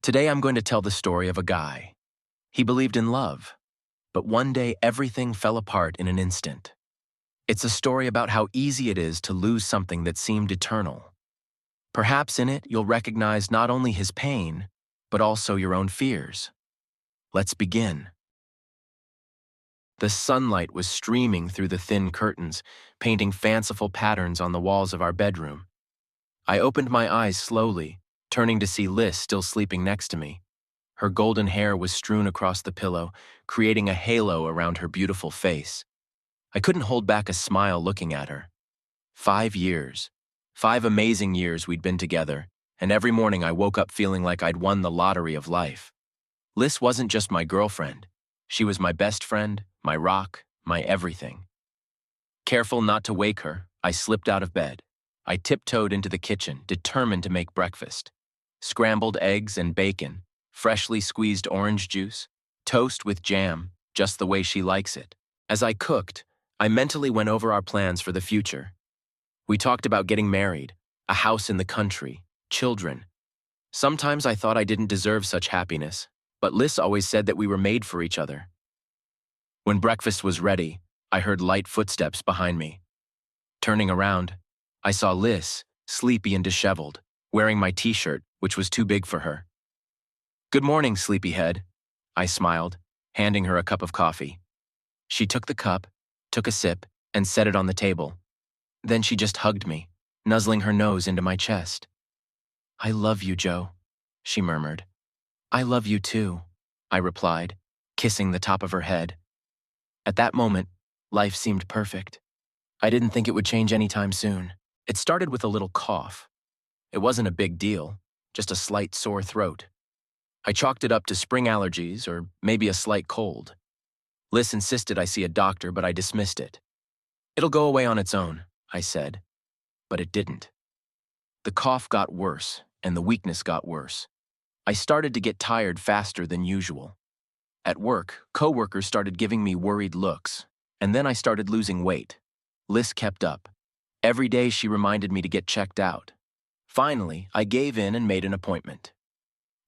Today I'm going to tell the story of a guy. He believed in love, but one day everything fell apart in an instant. It's a story about how easy it is to lose something that seemed eternal. Perhaps in it you'll recognize not only his pain, but also your own fears. Let's begin. The sunlight was streaming through the thin curtains, painting fanciful patterns on the walls of our bedroom. I opened my eyes slowly, turning to see Liz still sleeping next to me. Her golden hair was strewn across the pillow, creating a halo around her beautiful face. I couldn't hold back a smile looking at her. 5 years. 5 amazing years we'd been together, and every morning I woke up feeling like I'd won the lottery of life. Liz wasn't just my girlfriend. She was my best friend, my rock, my everything. Careful not to wake her, I slipped out of bed. I tiptoed into the kitchen, determined to make breakfast. Scrambled eggs and bacon, freshly squeezed orange juice, toast with jam, just the way she likes it. As I cooked, I mentally went over our plans for the future. We talked about getting married, a house in the country, children. Sometimes I thought I didn't deserve such happiness, but Liz always said that we were made for each other. When breakfast was ready, I heard light footsteps behind me. Turning around, I saw Liz, sleepy and disheveled, wearing my t-shirt, which was too big for her. "Good morning, sleepyhead," I smiled, handing her a cup of coffee. She took the cup, took a sip, and set it on the table. Then she just hugged me, nuzzling her nose into my chest. "I love you, Joe," she murmured. "I love you too," I replied, kissing the top of her head. At that moment, life seemed perfect. I didn't think it would change anytime soon. It started with a little cough. It wasn't a big deal, just a slight sore throat. I chalked it up to spring allergies or maybe a slight cold. Liz insisted I see a doctor, but I dismissed it. "It'll go away on its own," I said. But it didn't. The cough got worse, and the weakness got worse. I started to get tired faster than usual. At work, coworkers started giving me worried looks, and then I started losing weight. Liz kept up. Every day she reminded me to get checked out. Finally, I gave in and made an appointment.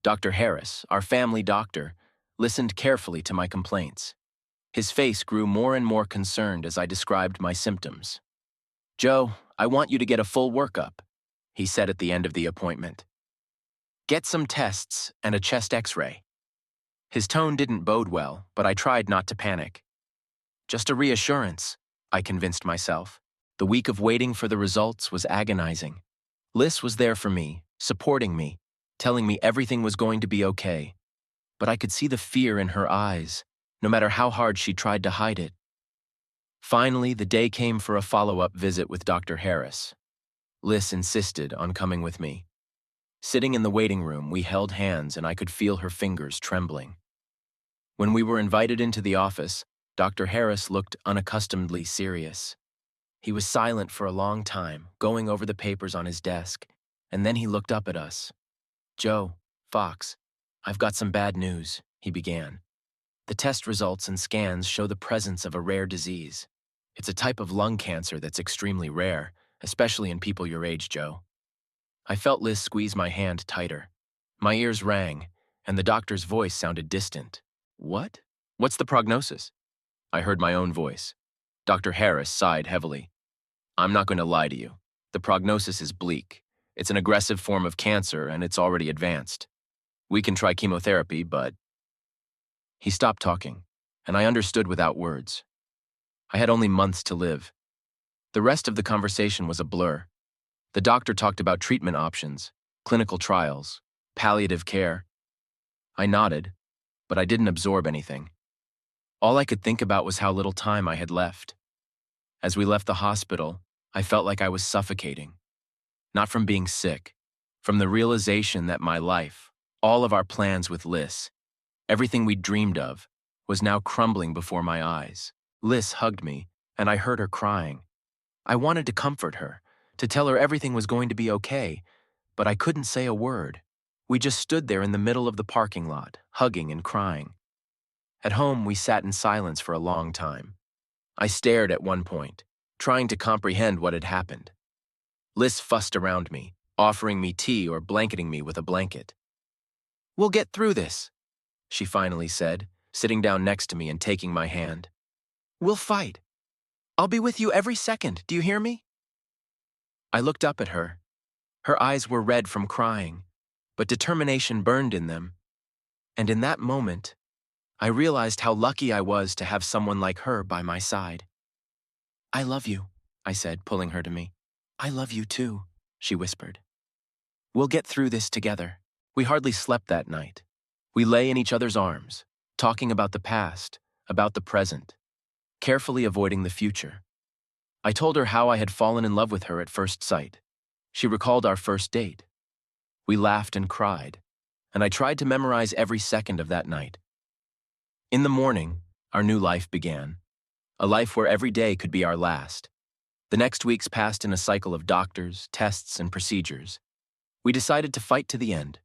Dr. Harris, our family doctor, listened carefully to my complaints. His face grew more and more concerned as I described my symptoms. "Joe, I want you to get a full workup," he said at the end of the appointment. "Get some tests and a chest x-ray." His tone didn't bode well, but I tried not to panic. "Just a reassurance," I convinced myself. The week of waiting for the results was agonizing. Liz was there for me, supporting me, telling me everything was going to be okay. But I could see the fear in her eyes, no matter how hard she tried to hide it. Finally, the day came for a follow-up visit with Dr. Harris. Liz insisted on coming with me. Sitting in the waiting room, we held hands and I could feel her fingers trembling. When we were invited into the office, Dr. Harris looked unaccustomedly serious. He was silent for a long time, going over the papers on his desk, and then he looked up at us. "Joe, Fox, I've got some bad news," he began. "The test results and scans show the presence of a rare disease. It's a type of lung cancer that's extremely rare, especially in people your age, Joe." I felt Liz squeeze my hand tighter. My ears rang, and the doctor's voice sounded distant. "What? What's the prognosis?" I heard my own voice. Dr. Harris sighed heavily. "I'm not going to lie to you. The prognosis is bleak. It's an aggressive form of cancer, and it's already advanced. We can try chemotherapy, but—" He stopped talking, and I understood without words. I had only months to live. The rest of the conversation was a blur. The doctor talked about treatment options, clinical trials, palliative care. I nodded, but I didn't absorb anything. All I could think about was how little time I had left. As we left the hospital, I felt like I was suffocating. Not from being sick, from the realization that my life, all of our plans with Liz, everything we'd dreamed of, was now crumbling before my eyes. Liz hugged me, and I heard her crying. I wanted to comfort her, to tell her everything was going to be okay, but I couldn't say a word. We just stood there in the middle of the parking lot, hugging and crying. At home, we sat in silence for a long time. I stared at one point, trying to comprehend what had happened. Liz fussed around me, offering me tea or blanketing me with a blanket. We'll get through this, she finally said, sitting down next to me and taking my hand. We'll fight. I'll be with you every second, do you hear me? I looked up at her. Her eyes were red from crying, but determination burned in them. And in that moment, I realized how lucky I was to have someone like her by my side. I love you, I said, pulling her to me. I love you too, she whispered. We'll get through this together. We hardly slept that night. We lay in each other's arms, talking about the past, about the present, carefully avoiding the future. I told her how I had fallen in love with her at first sight. She recalled our first date. We laughed and cried, and I tried to memorize every second of that night. In the morning, our new life began, a life where every day could be our last. The next weeks passed in a cycle of doctors, tests, and procedures. We decided to fight to the end,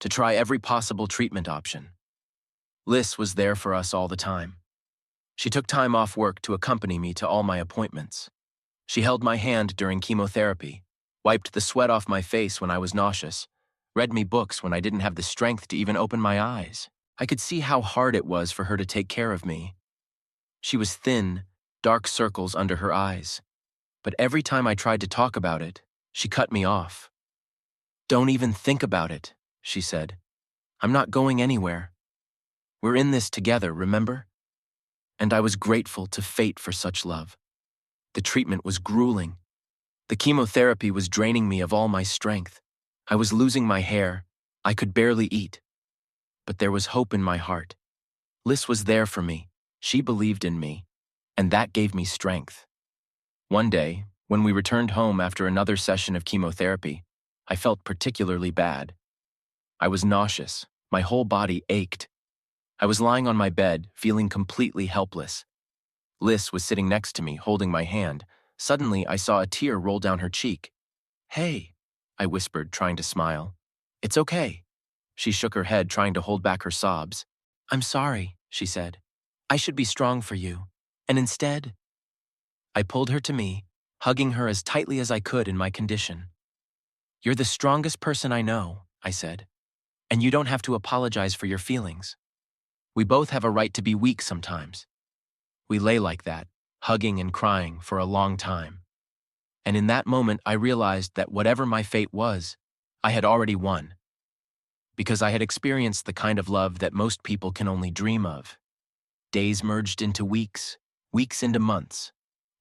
to try every possible treatment option. Liz was there for us all the time. She took time off work to accompany me to all my appointments. She held my hand during chemotherapy, wiped the sweat off my face when I was nauseous, read me books when I didn't have the strength to even open my eyes. I could see how hard it was for her to take care of me. She was thin, dark circles under her eyes, but every time I tried to talk about it, she cut me off. Don't even think about it, she said. I'm not going anywhere. We're in this together, remember? And I was grateful to fate for such love. The treatment was grueling. The chemotherapy was draining me of all my strength. I was losing my hair. I could barely eat. But there was hope in my heart. Liz was there for me. She believed in me, and that gave me strength. One day, when we returned home after another session of chemotherapy, I felt particularly bad. I was nauseous. My whole body ached. I was lying on my bed, feeling completely helpless. Liz was sitting next to me, holding my hand. Suddenly, I saw a tear roll down her cheek. Hey, I whispered, trying to smile. It's okay. She shook her head, trying to hold back her sobs. I'm sorry, she said. I should be strong for you. And instead, I pulled her to me, hugging her as tightly as I could in my condition. You're the strongest person I know, I said. And you don't have to apologize for your feelings. We both have a right to be weak sometimes. We lay like that, hugging and crying for a long time. And in that moment, I realized that whatever my fate was, I had already won. Because I had experienced the kind of love that most people can only dream of. Days merged into weeks, weeks into months.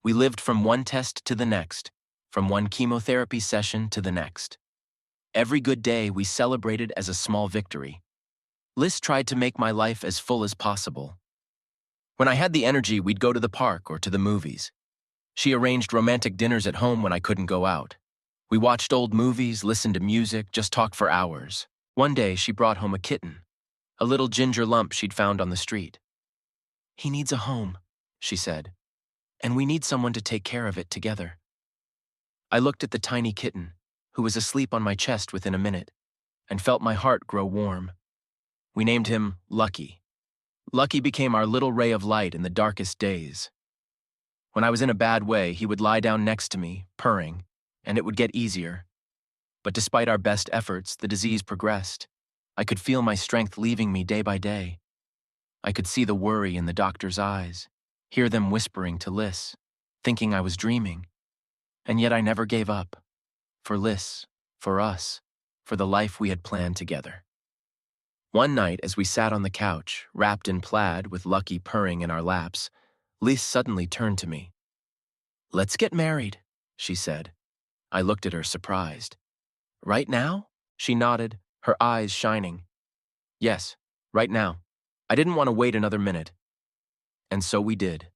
We lived from one test to the next, from one chemotherapy session to the next. Every good day we celebrated as a small victory. Liz tried to make my life as full as possible. When I had the energy, we'd go to the park or to the movies. She arranged romantic dinners at home when I couldn't go out. We watched old movies, listened to music, just talked for hours. One day, she brought home a kitten, a little ginger lump she'd found on the street. He needs a home, she said, and we need someone to take care of it together. I looked at the tiny kitten, who was asleep on my chest within a minute, and felt my heart grow warm. We named him Lucky. Lucky became our little ray of light in the darkest days. When I was in a bad way, he would lie down next to me, purring, and it would get easier. But despite our best efforts, the disease progressed. I could feel my strength leaving me day by day. I could see the worry in the doctor's eyes, hear them whispering to Liz, thinking I was dreaming. And yet I never gave up. For Liz, for us, for the life we had planned together. One night, as we sat on the couch, wrapped in plaid with Lucky purring in our laps, Liz suddenly turned to me. Let's get married, she said. I looked at her, surprised. Right now? She nodded, her eyes shining. Yes, right now. I didn't want to wait another minute. And so we did.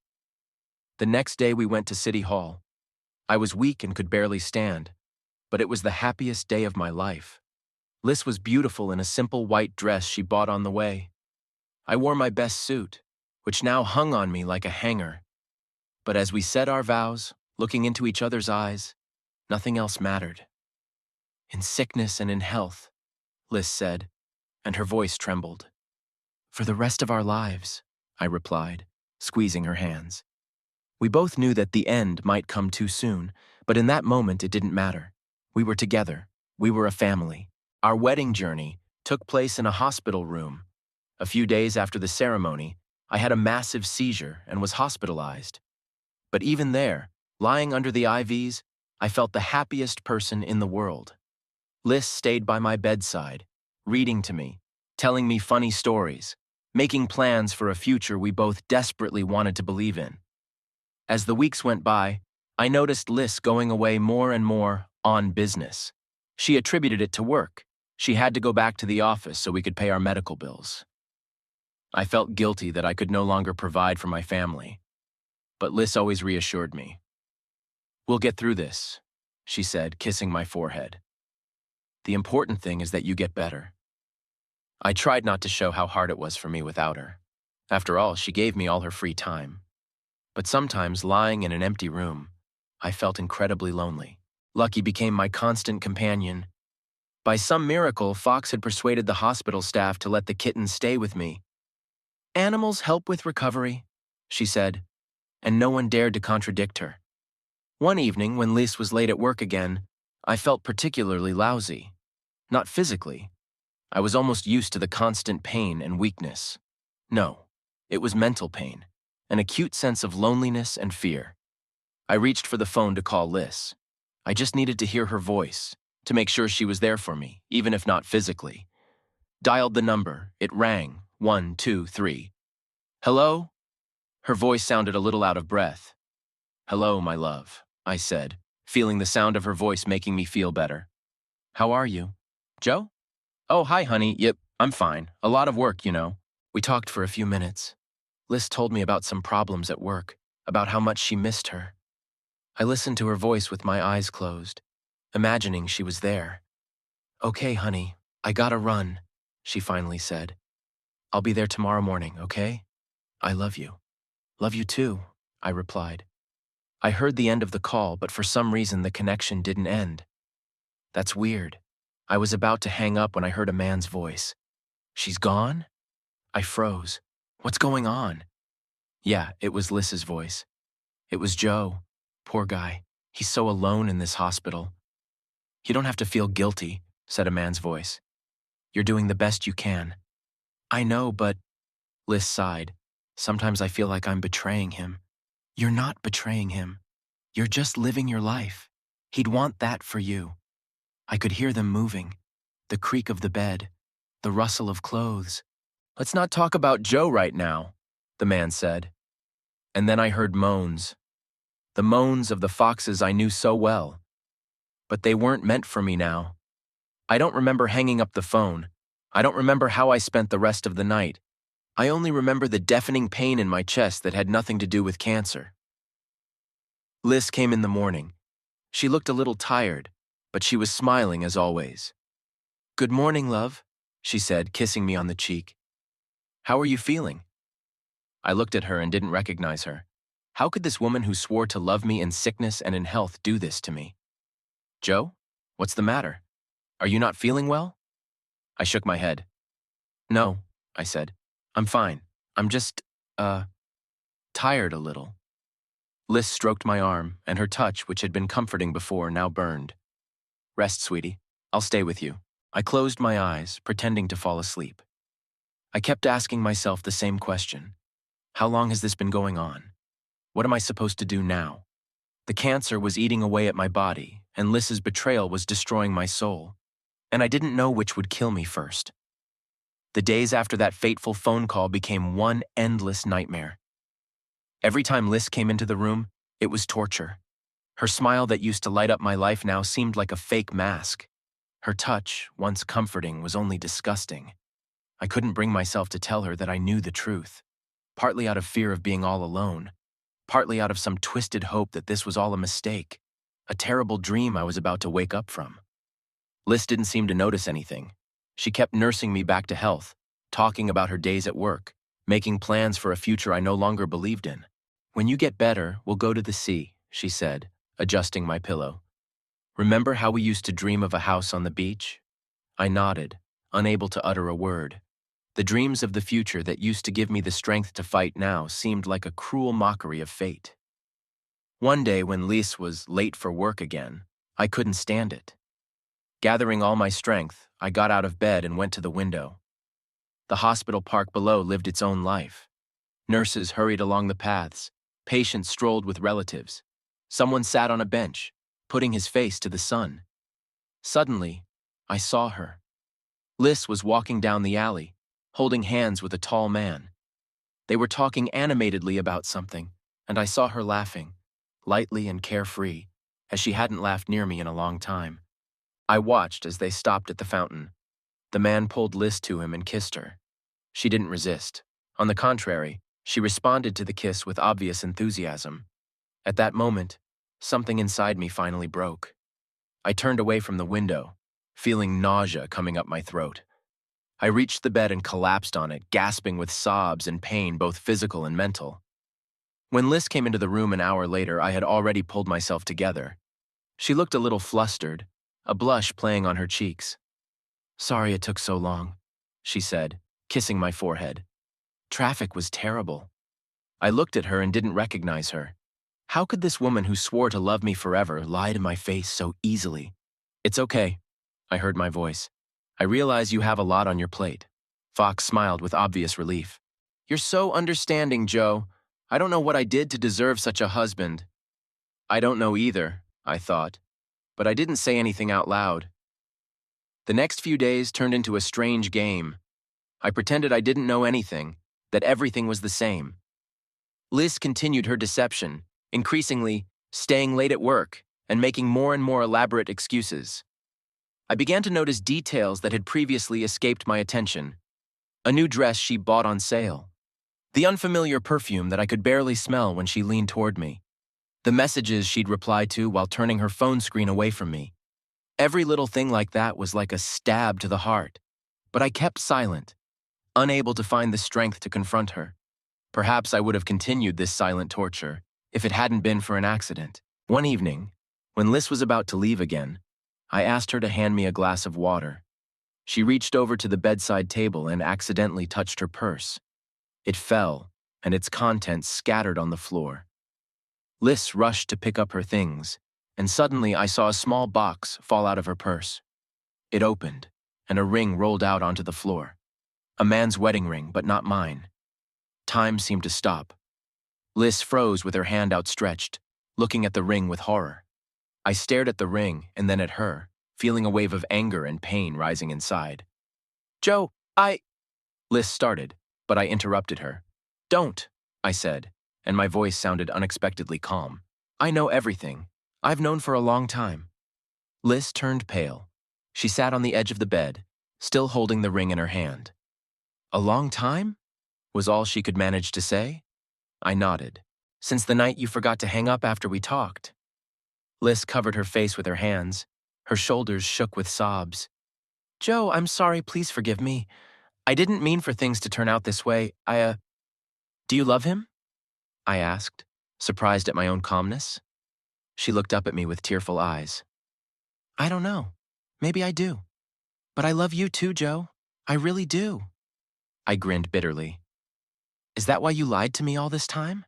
The next day we went to City Hall. I was weak and could barely stand, but it was the happiest day of my life. Liz was beautiful in a simple white dress she bought on the way. I wore my best suit, which now hung on me like a hanger. But as we said our vows, looking into each other's eyes, nothing else mattered. In sickness and in health, Liz said, and her voice trembled. For the rest of our lives, I replied, squeezing her hands. We both knew that the end might come too soon, but in that moment it didn't matter. We were together. We were a family. Our wedding journey, took place in a hospital room. A few days after the ceremony, I had a massive seizure and was hospitalized. But even there, lying under the IVs, I felt the happiest person in the world. Liz stayed by my bedside, reading to me, telling me funny stories, making plans for a future we both desperately wanted to believe in. As the weeks went by, I noticed Liz going away more and more on business. She attributed it to work. She had to go back to the office so we could pay our medical bills. I felt guilty that I could no longer provide for my family. But Liz always reassured me. "We'll get through this," she said, kissing my forehead. "The important thing is that you get better." I tried not to show how hard it was for me without her. After all, she gave me all her free time. But sometimes, lying in an empty room, I felt incredibly lonely. Lucky became my constant companion. By some miracle, Fox had persuaded the hospital staff to let the kitten stay with me. "Animals help with recovery," she said, and no one dared to contradict her. One evening, when Liz was late at work again, I felt particularly lousy. Not physically. I was almost used to the constant pain and weakness. No, it was mental pain, an acute sense of loneliness and fear. I reached for the phone to call Liz. I just needed to hear her voice, to make sure she was there for me, even if not physically. Dialed the number. It rang. 1, 2, 3. "Hello?" Her voice sounded a little out of breath. "Hello, my love," I said, feeling the sound of her voice making me feel better. "How are you? Joe? Oh, hi, honey. Yep, I'm fine. A lot of work, you know." We talked for a few minutes. Liz told me about some problems at work, about how much she missed her. I listened to her voice with my eyes closed, imagining she was there. "Okay, honey, I gotta run," she finally said. "I'll be there tomorrow morning, okay? I love you." "Love you too," I replied. I heard the end of the call, but for some reason the connection didn't end. That's weird. I was about to hang up when I heard a man's voice. "She's gone?" I froze. "What's going on?" Yeah, it was Liz's voice. It was Joe. Poor guy. He's so alone in this hospital. "You don't have to feel guilty," said a man's voice. "You're doing the best you can." "I know, but..." Liz sighed. "Sometimes I feel like I'm betraying him." "You're not betraying him. You're just living your life. He'd want that for you." I could hear them moving. The creak of the bed. The rustle of clothes. "Let's not talk about Joe right now," the man said. And then I heard moans. The moans of the foxes I knew so well. But they weren't meant for me now. I don't remember hanging up the phone. I don't remember how I spent the rest of the night. I only remember the deafening pain in my chest that had nothing to do with cancer. Liz came in the morning. She looked a little tired, but she was smiling as always. "Good morning, love," she said, kissing me on the cheek. "How are you feeling?" I looked at her and didn't recognize her. How could this woman who swore to love me in sickness and in health do this to me? "Joe, what's the matter? Are you not feeling well?" I shook my head. "No," I said. "I'm fine. I'm just, tired a little." Liz stroked my arm, and her touch, which had been comforting before, now burned. "Rest, sweetie. I'll stay with you." I closed my eyes, pretending to fall asleep. I kept asking myself the same question. How long has this been going on? What am I supposed to do now? The cancer was eating away at my body, and Liz's betrayal was destroying my soul. And I didn't know which would kill me first. The days after that fateful phone call became one endless nightmare. Every time Liz came into the room, it was torture. Her smile that used to light up my life now seemed like a fake mask. Her touch, once comforting, was only disgusting. I couldn't bring myself to tell her that I knew the truth, partly out of fear of being all alone, partly out of some twisted hope that this was all a mistake, a terrible dream I was about to wake up from. Liz didn't seem to notice anything. She kept nursing me back to health, talking about her days at work, making plans for a future I no longer believed in. "When you get better, we'll go to the sea," she said, adjusting my pillow. "Remember how we used to dream of a house on the beach?" I nodded, unable to utter a word. The dreams of the future that used to give me the strength to fight now seemed like a cruel mockery of fate. One day when Liz was late for work again, I couldn't stand it. Gathering all my strength, I got out of bed and went to the window. The hospital park below lived its own life. Nurses hurried along the paths. Patients strolled with relatives. Someone sat on a bench, putting his face to the sun. Suddenly, I saw her. Liz was walking down the alley, holding hands with a tall man. They were talking animatedly about something, and I saw her laughing, lightly and carefree, as she hadn't laughed near me in a long time. I watched as they stopped at the fountain. The man pulled Liz to him and kissed her. She didn't resist. On the contrary, she responded to the kiss with obvious enthusiasm. At that moment, something inside me finally broke. I turned away from the window, feeling nausea coming up my throat. I reached the bed and collapsed on it, gasping with sobs and pain, both physical and mental. When Liz came into the room an hour later, I had already pulled myself together. She looked a little flustered, a blush playing on her cheeks. "Sorry it took so long," she said, kissing my forehead. "Traffic was terrible." I looked at her and didn't recognize her. How could this woman who swore to love me forever lie to my face so easily? "It's okay," I heard my voice. "I realize you have a lot on your plate." Fox smiled with obvious relief. "You're so understanding, Joe. I don't know what I did to deserve such a husband." I don't know either, I thought, but I didn't say anything out loud. The next few days turned into a strange game. I pretended I didn't know anything, that everything was the same. Liz continued her deception, increasingly staying late at work and making more and more elaborate excuses. I began to notice details that had previously escaped my attention. A new dress she bought on sale. The unfamiliar perfume that I could barely smell when she leaned toward me. The messages she'd replied to while turning her phone screen away from me. Every little thing like that was like a stab to the heart. But I kept silent, unable to find the strength to confront her. Perhaps I would have continued this silent torture if it hadn't been for an accident. One evening, when Liz was about to leave again, I asked her to hand me a glass of water. She reached over to the bedside table and accidentally touched her purse. It fell, and its contents scattered on the floor. Liz rushed to pick up her things, and suddenly I saw a small box fall out of her purse. It opened, and a ring rolled out onto the floor. A man's wedding ring, but not mine. Time seemed to stop. Liz froze with her hand outstretched, looking at the ring with horror. I stared at the ring and then at her, feeling a wave of anger and pain rising inside. "Joe, Liz started, but I interrupted her. "Don't," I said, and my voice sounded unexpectedly calm. "I know everything. I've known for a long time." Liz turned pale. She sat on the edge of the bed, still holding the ring in her hand. "A long time?" was all she could manage to say. I nodded. "Since the night you forgot to hang up after we talked." Liz covered her face with her hands. Her shoulders shook with sobs. "Joe, I'm sorry, please forgive me. I didn't mean for things to turn out this way. Do you love him?" I asked, surprised at my own calmness. She looked up at me with tearful eyes. "I don't know. Maybe I do. But I love you too, Joe. I really do." I grinned bitterly. "Is that why you lied to me all this time?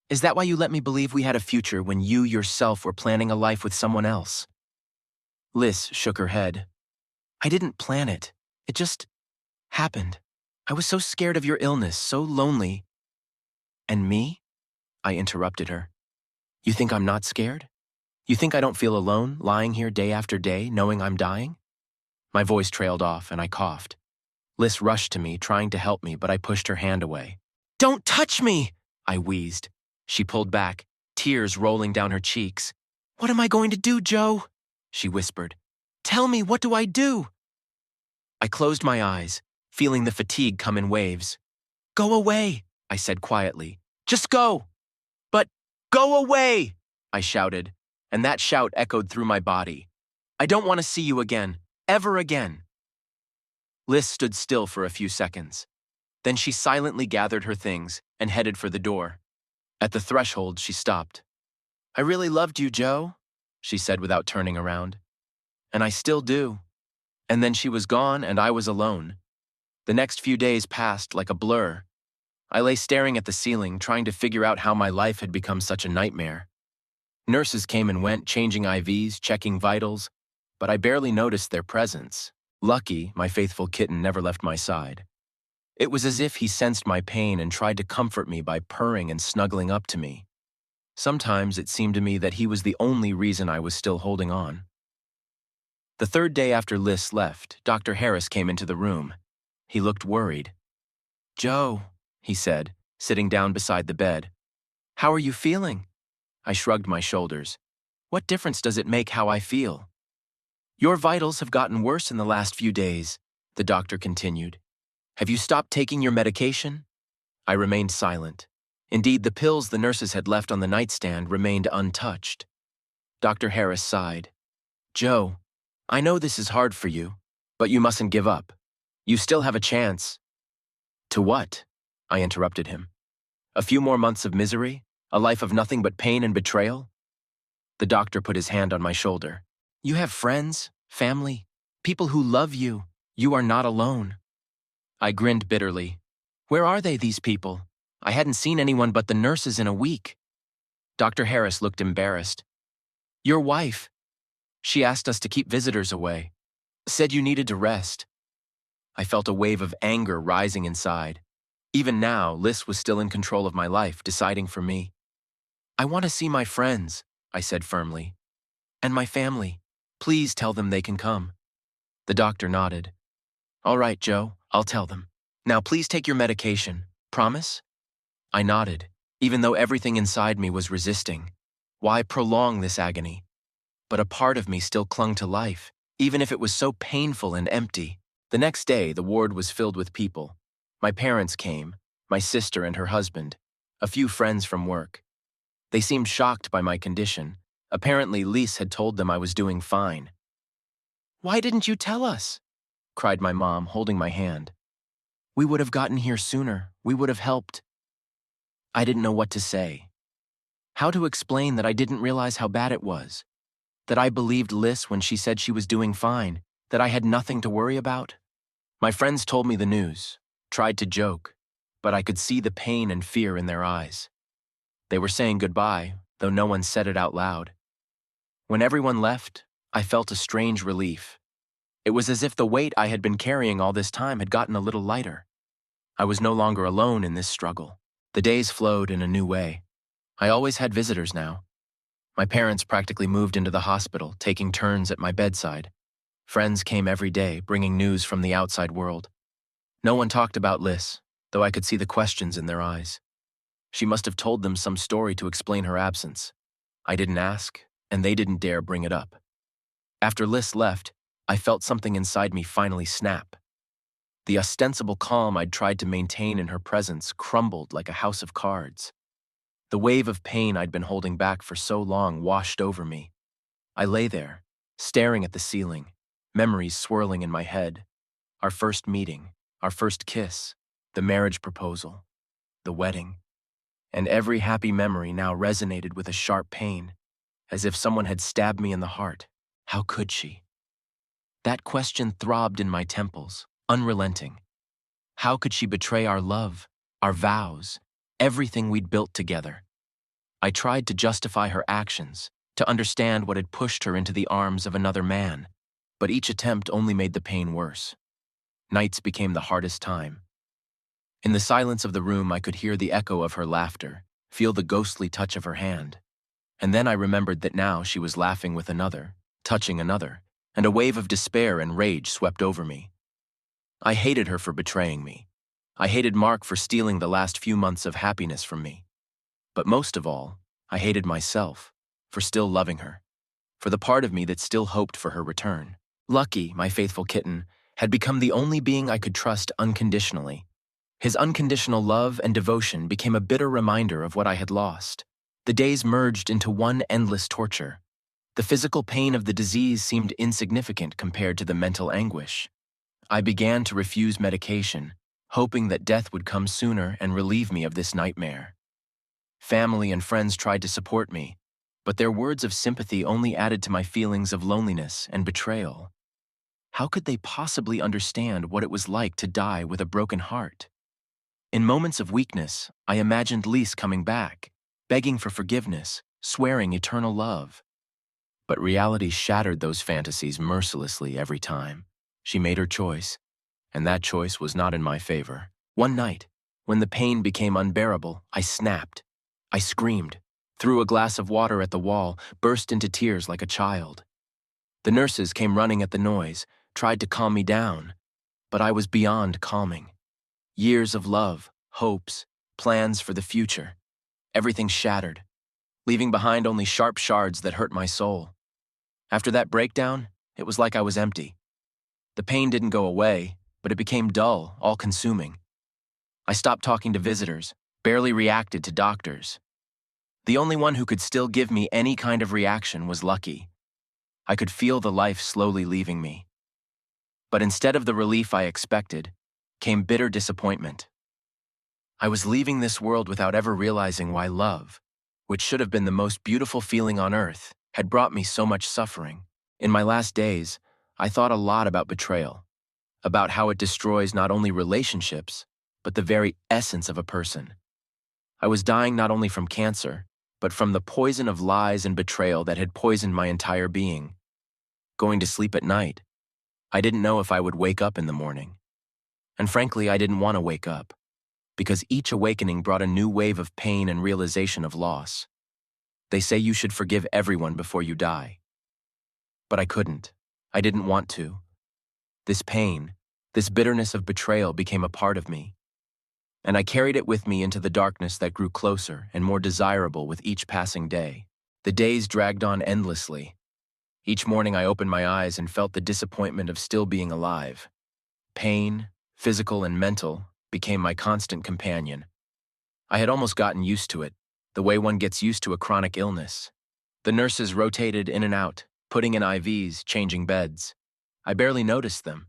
Is that why you let me believe we had a future when you yourself were planning a life with someone else?" Liz shook her head. "I didn't plan it. It just happened. I was so scared of your illness, so lonely." "And me?" I interrupted her. "You think I'm not scared? You think I don't feel alone, lying here day after day, knowing I'm dying?" My voice trailed off, and I coughed. Liz rushed to me, trying to help me, but I pushed her hand away. "Don't touch me!" I wheezed. She pulled back, tears rolling down her cheeks. "What am I going to do, Joe?" she whispered. "Tell me, what do I do?" I closed my eyes, feeling the fatigue come in waves. "Go away," I said quietly. "Just go." "But go away," I shouted, and that shout echoed through my body. "I don't want to see you again, ever again." Liz stood still for a few seconds. Then she silently gathered her things and headed for the door. At the threshold, she stopped. "I really loved you, Joe," she said without turning around. "And I still do." And then she was gone and I was alone. The next few days passed like a blur. I lay staring at the ceiling, trying to figure out how my life had become such a nightmare. Nurses came and went, changing IVs, checking vitals, but I barely noticed their presence. Lucky, my faithful kitten never left my side. It was as if he sensed my pain and tried to comfort me by purring and snuggling up to me. Sometimes it seemed to me that he was the only reason I was still holding on. The third day after Liz left, Dr. Harris came into the room. He looked worried. "Joe," he said, sitting down beside the bed. "How are you feeling?" I shrugged my shoulders. "What difference does it make how I feel?" "Your vitals have gotten worse in the last few days," the doctor continued. "Have you stopped taking your medication?" I remained silent. Indeed, the pills the nurses had left on the nightstand remained untouched. Dr. Harris sighed. "Joe, I know this is hard for you, but you mustn't give up. You still have a chance." "To what?" I interrupted him. "A few more months of misery? A life of nothing but pain and betrayal?" The doctor put his hand on my shoulder. "You have friends, family, people who love you. You are not alone." I grinned bitterly. "Where are they, these people? I hadn't seen anyone but the nurses in a week." Dr. Harris looked embarrassed. "Your wife. She asked us to keep visitors away. Said you needed to rest." I felt a wave of anger rising inside. Even now, Liz was still in control of my life, deciding for me. "I want to see my friends," I said firmly. "And my family. Please tell them they can come." The doctor nodded. "All right, Joe, I'll tell them. Now please take your medication. Promise?" I nodded, even though everything inside me was resisting. Why prolong this agony? But a part of me still clung to life, even if it was so painful and empty. The next day, the ward was filled with people. My parents came, my sister and her husband, a few friends from work. They seemed shocked by my condition. Apparently, Lise had told them I was doing fine. "Why didn't you tell us?" cried my mom, holding my hand. "We would have gotten here sooner. We would have helped." I didn't know what to say. How to explain that I didn't realize how bad it was? That I believed Liz when she said she was doing fine, that I had nothing to worry about? My friends told me the news, tried to joke, but I could see the pain and fear in their eyes. They were saying goodbye, though no one said it out loud. When everyone left, I felt a strange relief. It was as if the weight I had been carrying all this time had gotten a little lighter. I was no longer alone in this struggle. The days flowed in a new way. I always had visitors now. My parents practically moved into the hospital, taking turns at my bedside. Friends came every day, bringing news from the outside world. No one talked about Liz, though I could see the questions in their eyes. She must have told them some story to explain her absence. I didn't ask, and they didn't dare bring it up. After Liz left, I felt something inside me finally snap. The ostensible calm I'd tried to maintain in her presence crumbled like a house of cards. The wave of pain I'd been holding back for so long washed over me. I lay there, staring at the ceiling, memories swirling in my head. Our first meeting, our first kiss, the marriage proposal, the wedding. And every happy memory now resonated with a sharp pain, as if someone had stabbed me in the heart. How could she? That question throbbed in my temples, unrelenting. How could she betray our love, our vows, everything we'd built together? I tried to justify her actions, to understand what had pushed her into the arms of another man, but each attempt only made the pain worse. Nights became the hardest time. In the silence of the room, I could hear the echo of her laughter, feel the ghostly touch of her hand. And then I remembered that now she was laughing with another, touching another, and a wave of despair and rage swept over me. I hated her for betraying me. I hated Mark for stealing the last few months of happiness from me. But most of all, I hated myself for still loving her, for the part of me that still hoped for her return. Lucky, my faithful kitten, had become the only being I could trust unconditionally. His unconditional love and devotion became a bitter reminder of what I had lost. The days merged into one endless torture. The physical pain of the disease seemed insignificant compared to the mental anguish. I began to refuse medication, hoping that death would come sooner and relieve me of this nightmare. Family and friends tried to support me, but their words of sympathy only added to my feelings of loneliness and betrayal. How could they possibly understand what it was like to die with a broken heart? In moments of weakness, I imagined Lise coming back, begging for forgiveness, swearing eternal love. But reality shattered those fantasies mercilessly every time. She made her choice, and that choice was not in my favor. One night, when the pain became unbearable, I snapped. I screamed, threw a glass of water at the wall, burst into tears like a child. The nurses came running at the noise, tried to calm me down, but I was beyond calming. Years of love, hopes, plans for the future. Everything shattered, leaving behind only sharp shards that hurt my soul. After that breakdown, it was like I was empty. The pain didn't go away, but it became dull, all-consuming. I stopped talking to visitors, barely reacted to doctors. The only one who could still give me any kind of reaction was Lucky. I could feel the life slowly leaving me. But instead of the relief I expected, came bitter disappointment. I was leaving this world without ever realizing why love, which should have been the most beautiful feeling on earth, had brought me so much suffering. In my last days, I thought a lot about betrayal, about how it destroys not only relationships, but the very essence of a person. I was dying not only from cancer, but from the poison of lies and betrayal that had poisoned my entire being. Going to sleep at night, I didn't know if I would wake up in the morning. And frankly, I didn't want to wake up, because each awakening brought a new wave of pain and realization of loss. They say you should forgive everyone before you die. But I couldn't. I didn't want to. This pain, this bitterness of betrayal became a part of me, and I carried it with me into the darkness that grew closer and more desirable with each passing day. The days dragged on endlessly. Each morning I opened my eyes and felt the disappointment of still being alive. Pain, physical and mental, became my constant companion. I had almost gotten used to it, the way one gets used to a chronic illness. The nurses rotated in and out, putting in IVs, changing beds. I barely noticed them.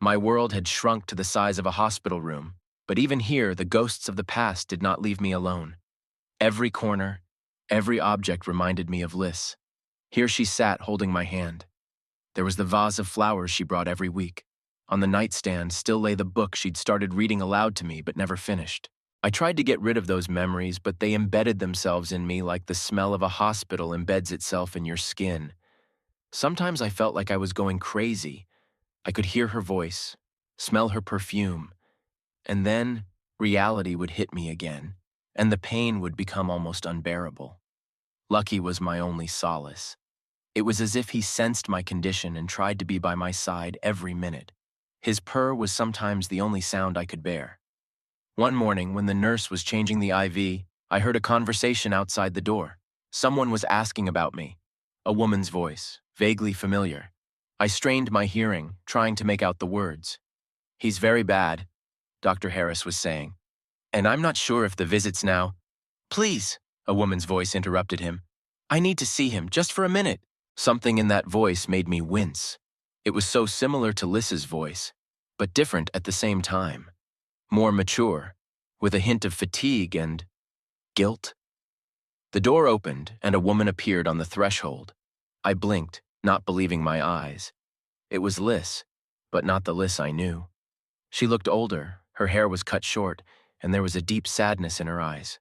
My world had shrunk to the size of a hospital room, but even here the ghosts of the past did not leave me alone. Every corner, every object reminded me of Liz. Here she sat holding my hand. There was the vase of flowers she brought every week. On the nightstand still lay the book she'd started reading aloud to me but never finished. I tried to get rid of those memories, but they embedded themselves in me like the smell of a hospital embeds itself in your skin. Sometimes I felt like I was going crazy. I could hear her voice, smell her perfume, and then reality would hit me again, and the pain would become almost unbearable. Lucky was my only solace. It was as if he sensed my condition and tried to be by my side every minute. His purr was sometimes the only sound I could bear. One morning, when the nurse was changing the IV, I heard a conversation outside the door. Someone was asking about me. A woman's voice, vaguely familiar. I strained my hearing, trying to make out the words. "He's very bad," Dr. Harris was saying. "And I'm not sure if the visit's now." "Please," a woman's voice interrupted him. "I need to see him, just for a minute." Something in that voice made me wince. It was so similar to Liz's voice, but different at the same time. More mature, with a hint of fatigue and guilt. The door opened, and a woman appeared on the threshold. I blinked, not believing my eyes. It was Liz, but not the Liz I knew. She looked older, her hair was cut short, and there was a deep sadness in her eyes.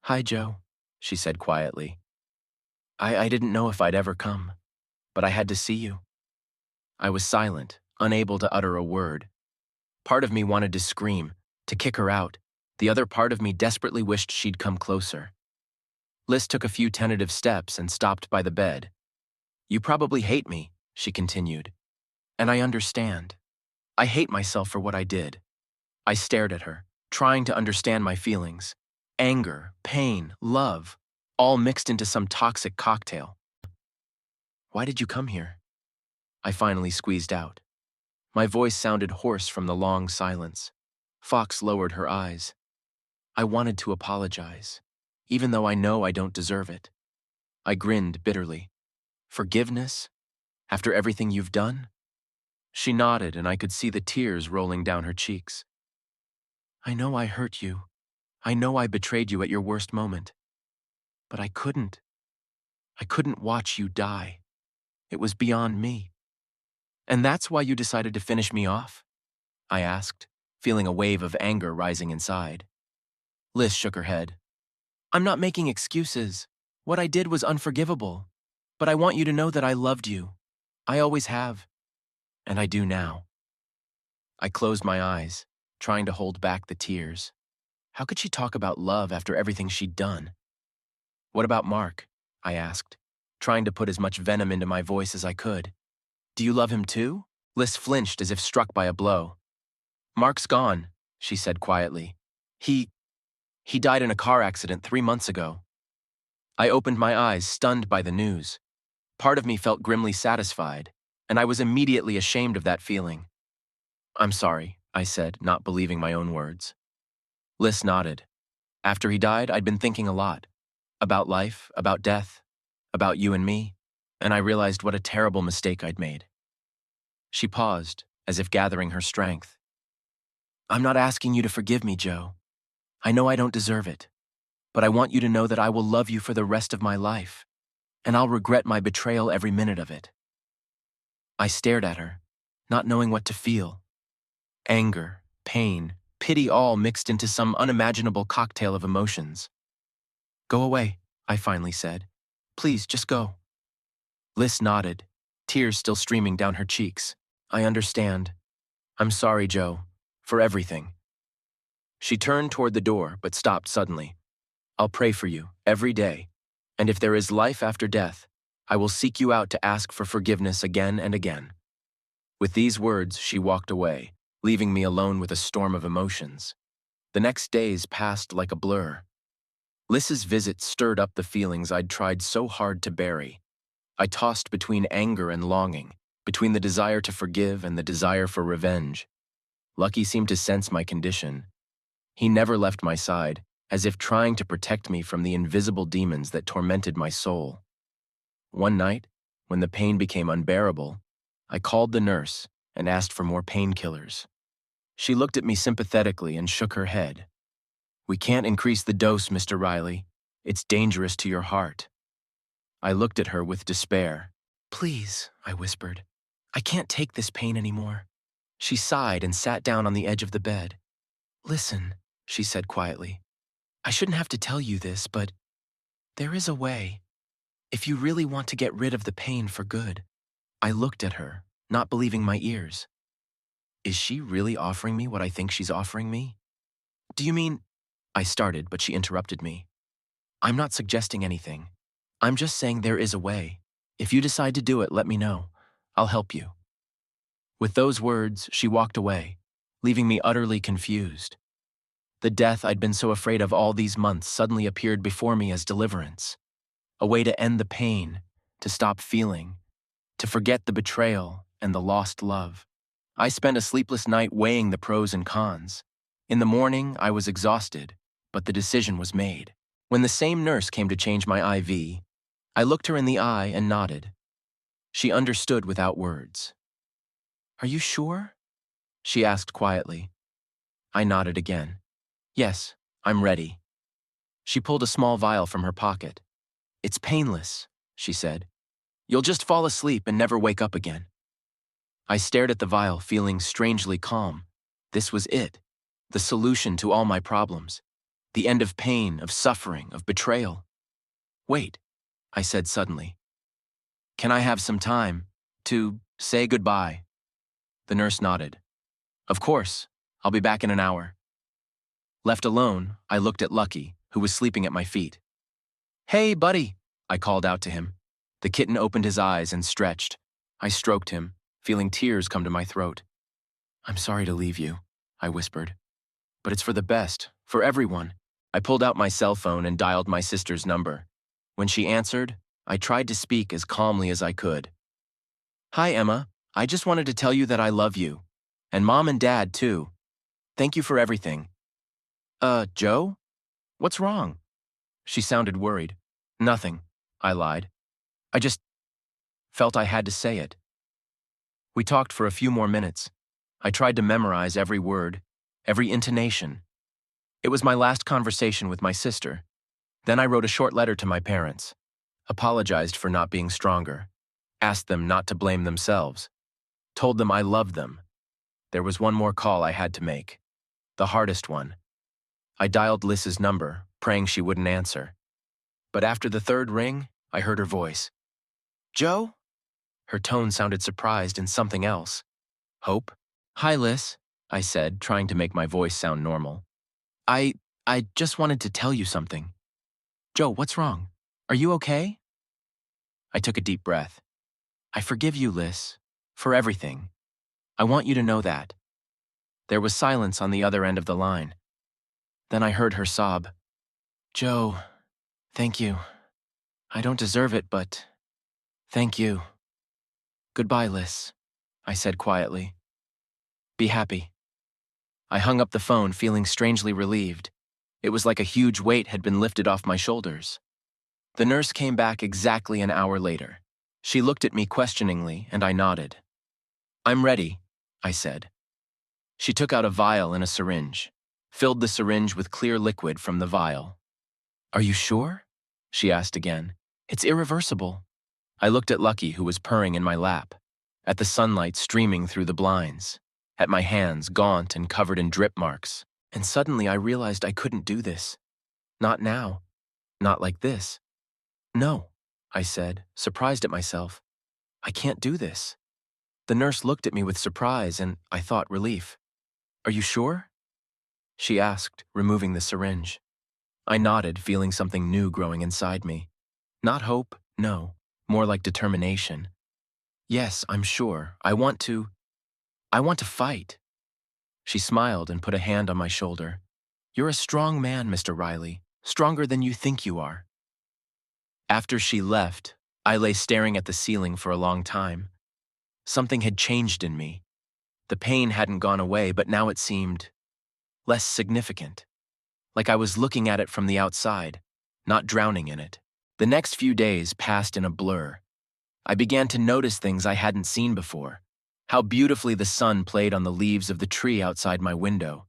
"Hi, Joe," she said quietly. I didn't know if I'd ever come, but I had to see you." I was silent, unable to utter a word. Part of me wanted to scream, to kick her out. The other part of me desperately wished she'd come closer. Liz took a few tentative steps and stopped by the bed. "You probably hate me," she continued. "And I understand. I hate myself for what I did." I stared at her, trying to understand my feelings. Anger, pain, love, all mixed into some toxic cocktail. "Why did you come here?" I finally squeezed out. My voice sounded hoarse from the long silence. Fox lowered her eyes. "I wanted to apologize, even though I know I don't deserve it." I grinned bitterly. "Forgiveness? After everything you've done?" She nodded, and I could see the tears rolling down her cheeks. "I know I hurt you. I know I betrayed you at your worst moment. But I couldn't. I couldn't watch you die. It was beyond me." "And that's why you decided to finish me off?" I asked, feeling a wave of anger rising inside. Liz shook her head. "I'm not making excuses. What I did was unforgivable. But I want you to know that I loved you. I always have, and I do now. I closed my eyes, trying to hold back the tears. How could she talk about love after everything she'd done? What about Mark? I asked, trying to put as much venom into my voice as I could. Do you love him too? Liz flinched as if struck by a blow. Mark's gone, she said quietly. He died in a car accident 3 months ago. I opened my eyes, stunned by the news. Part of me felt grimly satisfied, and I was immediately ashamed of that feeling. I'm sorry, I said, not believing my own words. Liz nodded. After he died, I'd been thinking a lot. About life, about death, about you and me, and I realized what a terrible mistake I'd made. She paused, as if gathering her strength. I'm not asking you to forgive me, Joe. I know I don't deserve it, but I want you to know that I will love you for the rest of my life, and I'll regret my betrayal every minute of it. I stared at her, not knowing what to feel. Anger, pain, pity all mixed into some unimaginable cocktail of emotions. Go away, I finally said. Please, just go. Liz nodded, tears still streaming down her cheeks. I understand. I'm sorry, Joe, for everything. She turned toward the door, but stopped suddenly. I'll pray for you, every day, and if there is life after death, I will seek you out to ask for forgiveness again and again. With these words, she walked away, leaving me alone with a storm of emotions. The next days passed like a blur. Liz's visit stirred up the feelings I'd tried so hard to bury. I tossed between anger and longing, between the desire to forgive and the desire for revenge. Lucky seemed to sense my condition. He never left my side, as if trying to protect me from the invisible demons that tormented my soul. One night, when the pain became unbearable, I called the nurse and asked for more painkillers. She looked at me sympathetically and shook her head. We can't increase the dose, Mr. Riley. It's dangerous to your heart. I looked at her with despair. Please, I whispered. I can't take this pain anymore. She sighed and sat down on the edge of the bed. Listen, she said quietly. I shouldn't have to tell you this, but there is a way. If you really want to get rid of the pain for good. I looked at her, not believing my ears. Is she really offering me what I think she's offering me? Do you mean... I started, but she interrupted me. I'm not suggesting anything. I'm just saying there is a way. If you decide to do it, let me know. I'll help you. With those words, she walked away, leaving me utterly confused. The death I'd been so afraid of all these months suddenly appeared before me as deliverance. A way to end the pain, to stop feeling, to forget the betrayal and the lost love. I spent a sleepless night weighing the pros and cons. In the morning, I was exhausted, but the decision was made. When the same nurse came to change my IV, I looked her in the eye and nodded. She understood without words. Are you sure? She asked quietly. I nodded again. Yes, I'm ready. She pulled a small vial from her pocket. It's painless, she said. You'll just fall asleep and never wake up again. I stared at the vial, feeling strangely calm. This was it, the solution to all my problems. The end of pain, of suffering, of betrayal. Wait, I said suddenly. Can I have some time to say goodbye? The nurse nodded. Of course, I'll be back in an hour. Left alone, I looked at Lucky, who was sleeping at my feet. Hey, buddy, I called out to him. The kitten opened his eyes and stretched. I stroked him, feeling tears come to my throat. I'm sorry to leave you, I whispered. But it's for the best, for everyone. I pulled out my cell phone and dialed my sister's number. When she answered, I tried to speak as calmly as I could. Hi, Emma. I just wanted to tell you that I love you. And Mom and Dad, too. Thank you for everything. Joe? What's wrong? She sounded worried. Nothing, I lied. I just felt I had to say it. We talked for a few more minutes. I tried to memorize every word, every intonation. It was my last conversation with my sister. Then I wrote a short letter to my parents, apologized for not being stronger, asked them not to blame themselves, told them I loved them. There was one more call I had to make, the hardest one. I dialed Liz's number, praying she wouldn't answer. But after the third ring, I heard her voice. Joe? Her tone sounded surprised in something else. Hope? Hi, Liz, I said, trying to make my voice sound normal. I just wanted to tell you something. Joe, what's wrong? Are you okay? I took a deep breath. I forgive you, Liz, for everything. I want you to know that. There was silence on the other end of the line. Then I heard her sob. Joe, thank you. I don't deserve it, but thank you. Goodbye, Liz, I said quietly. Be happy. I hung up the phone, feeling strangely relieved. It was like a huge weight had been lifted off my shoulders. The nurse came back exactly an hour later. She looked at me questioningly, and I nodded. I'm ready, I said. She took out a vial and a syringe, filled the syringe with clear liquid from the vial. Are you sure? She asked again. It's irreversible. I looked at Lucky, who was purring in my lap, at the sunlight streaming through the blinds, at my hands gaunt and covered in drip marks, and suddenly I realized I couldn't do this. Not now. Not like this. No, I said, surprised at myself. I can't do this. The nurse looked at me with surprise and, I thought, relief. Are you sure? She asked, removing the syringe. I nodded, feeling something new growing inside me. Not hope, no, more like determination. Yes, I'm sure. I want to fight. She smiled and put a hand on my shoulder. You're a strong man, Mr. Riley, stronger than you think you are. After she left, I lay staring at the ceiling for a long time. Something had changed in me. The pain hadn't gone away, but now it seemed less significant. Like I was looking at it from the outside, not drowning in it. The next few days passed in a blur. I began to notice things I hadn't seen before. How beautifully the sun played on the leaves of the tree outside my window.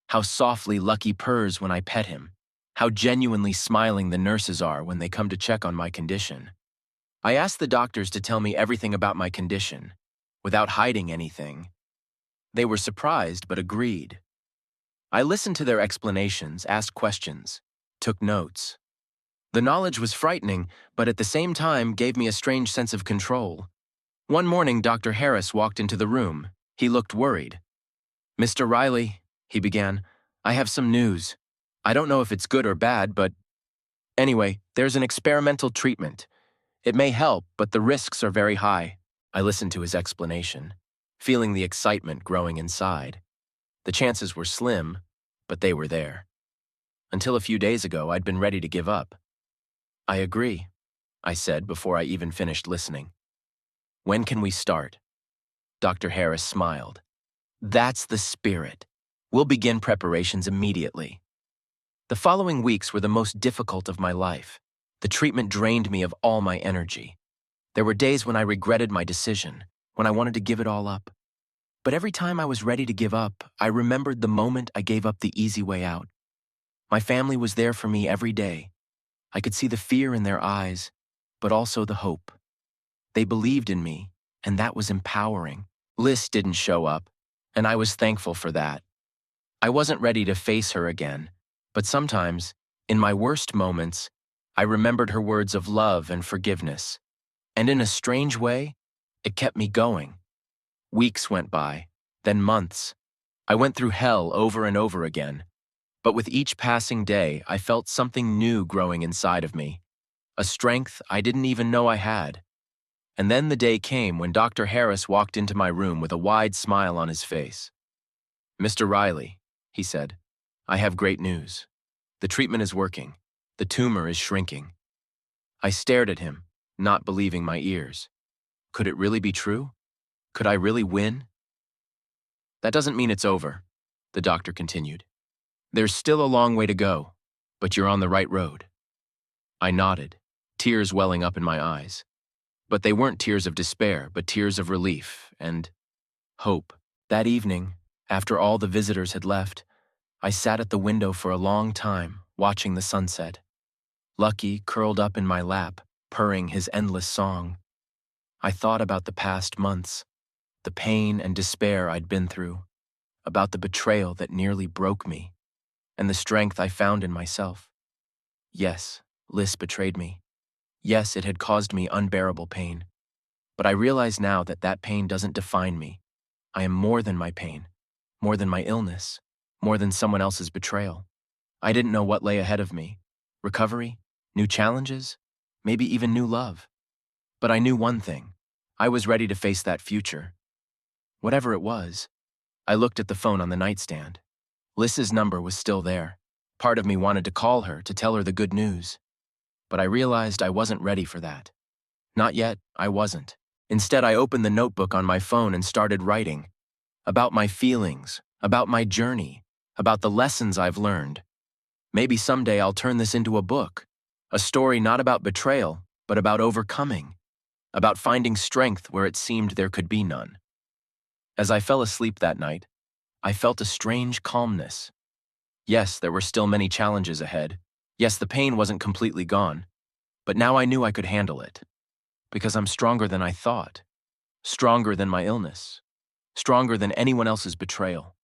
How softly Lucky purrs when I pet him. How genuinely smiling the nurses are when they come to check on my condition. I asked the doctors to tell me everything about my condition, without hiding anything. They were surprised but agreed. I listened to their explanations, asked questions, took notes. The knowledge was frightening, but at the same time gave me a strange sense of control. One morning, Dr. Harris walked into the room. He looked worried. Mr. Riley, he began, I have some news. I don't know if it's good or bad, but anyway, there's an experimental treatment. It may help, but the risks are very high. I listened to his explanation, feeling the excitement growing inside. The chances were slim, but they were there. Until a few days ago, I'd been ready to give up. I agree, I said before I even finished listening. When can we start? Dr. Harris smiled. That's the spirit. We'll begin preparations immediately. The following weeks were the most difficult of my life. The treatment drained me of all my energy. There were days when I regretted my decision, when I wanted to give it all up. But every time I was ready to give up, I remembered the moment I gave up the easy way out. My family was there for me every day. I could see the fear in their eyes, but also the hope. They believed in me, and that was empowering. Liz didn't show up, and I was thankful for that. I wasn't ready to face her again, but sometimes, in my worst moments, I remembered her words of love and forgiveness. And in a strange way, it kept me going. Weeks went by, then months. I went through hell over and over again. But with each passing day, I felt something new growing inside of me, a strength I didn't even know I had. And then the day came when Dr. Harris walked into my room with a wide smile on his face. Mr. Riley, he said, I have great news. The treatment is working. The tumor is shrinking. I stared at him, not believing my ears. Could it really be true? Could I really win? That doesn't mean it's over, the doctor continued. There's still a long way to go, but you're on the right road. I nodded, tears welling up in my eyes. But they weren't tears of despair, but tears of relief and hope. That evening, after all the visitors had left, I sat at the window for a long time, watching the sunset. Lucky curled up in my lap, purring his endless song. I thought about the past months, the pain and despair I'd been through, about the betrayal that nearly broke me, and the strength I found in myself. Yes, Liz betrayed me. Yes, it had caused me unbearable pain. But I realize now that that pain doesn't define me. I am more than my pain, more than my illness, more than someone else's betrayal. I didn't know what lay ahead of me. Recovery, new challenges, maybe even new love. But I knew one thing. I was ready to face that future. Whatever it was. I looked at the phone on the nightstand. Liss's number was still there. Part of me wanted to call her to tell her the good news. But I realized I wasn't ready for that. Not yet, I wasn't. Instead, I opened the notebook on my phone and started writing. About my feelings, about my journey, about the lessons I've learned. Maybe someday I'll turn this into a book. A story not about betrayal, but about overcoming. About finding strength where it seemed there could be none. As I fell asleep that night, I felt a strange calmness. Yes, there were still many challenges ahead. Yes, the pain wasn't completely gone. But now I knew I could handle it. Because I'm stronger than I thought. Stronger than my illness. Stronger than anyone else's betrayal.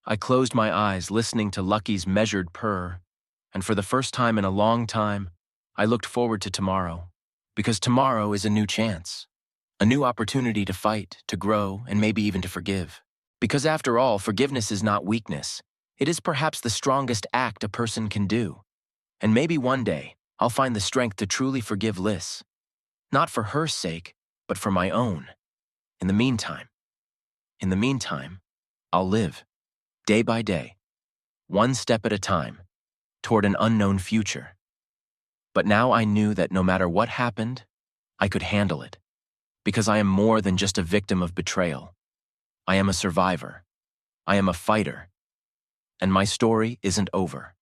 I closed my eyes, listening to Lucky's measured purr, and for the first time in a long time, I looked forward to tomorrow. Because tomorrow is a new chance. A new opportunity to fight, to grow, and maybe even to forgive. Because after all, forgiveness is not weakness. It is perhaps the strongest act a person can do. And maybe one day, I'll find the strength to truly forgive Liz. Not for her sake, but for my own. In the meantime, I'll live, day by day, one step at a time, toward an unknown future. But now I knew that no matter what happened, I could handle it. Because I am more than just a victim of betrayal. I am a survivor. I am a fighter. And my story isn't over.